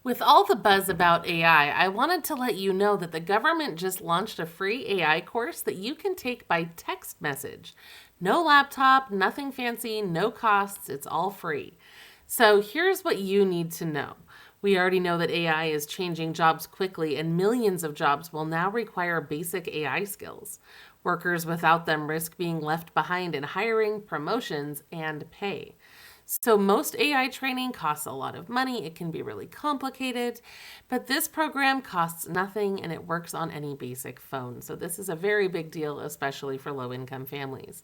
With all the buzz about AI, I wanted to let you know that the government just launched a free AI course that you can take by text message. No laptop, nothing fancy, no costs, it's all free. So here's what you need to know. We already know that AI is changing jobs quickly, and millions of jobs will now require basic AI skills. Workers without them risk being left behind in hiring, promotions, and pay. So, most AI training costs a lot of money. It can be really complicated, but this program costs nothing and it works on any basic phone. So, this is a very big deal, especially for low income families.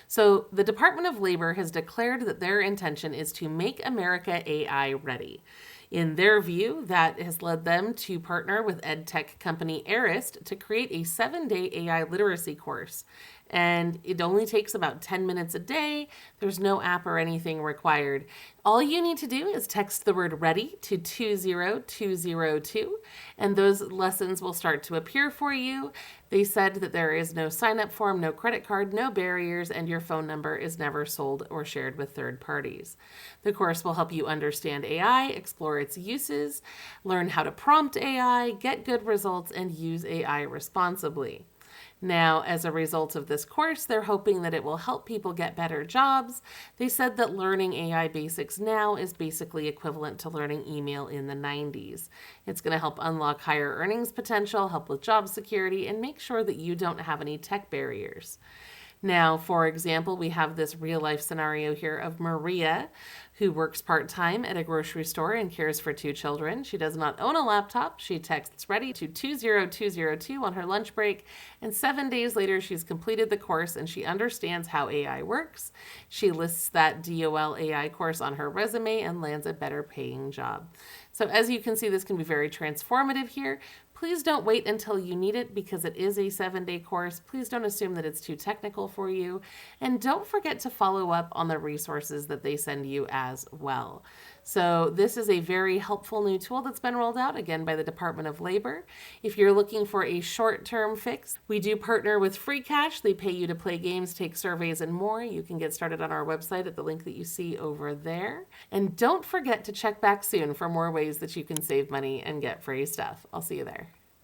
So, the Department of Labor has declared that their intention is to make America AI ready. In their view, that has led them to partner with edtech company Arist to create a 7-day AI literacy course. And it only takes about 10 minutes a day. There's no app or anything required. All you need to do is text the word ready to 20202, and those lessons will start to appear for you. They said that there is no sign up form, no credit card, no barriers, and your phone number is never sold or shared with third parties. The course will help you understand AI, explore its uses, learn how to prompt AI, get good results, and use AI responsibly. Now, as a result of this course, they're hoping that it will help people get better jobs. They said that learning AI basics now is basically equivalent to learning email in the 90s. It's going to help unlock higher earnings potential, help with job security, and make sure that you don't have any tech barriers. Now, for example, we have this real life scenario here of Maria, who works part time at a grocery store and cares for two children. She does not own a laptop. She texts ready to 20202 on her lunch break, and 7 days later, she's completed the course and she understands how AI works. She lists that DOL AI course on her resume and lands a better paying job. So, as you can see, this can be very transformative here. Please don't wait until you need it because it is a 7-day course. Please don't assume that it's too technical for you. And don't forget to follow up on the resources that they send you as well. So, this is a very helpful new tool that's been rolled out again by the Department of Labor. If you're looking for a short term fix, we do partner with Free Cash. They pay you to play games, take surveys, and more. You can get started on our website at the link that you see over there. And don't forget to check back soon for more ways that you can save money and get free stuff. I'll see you there.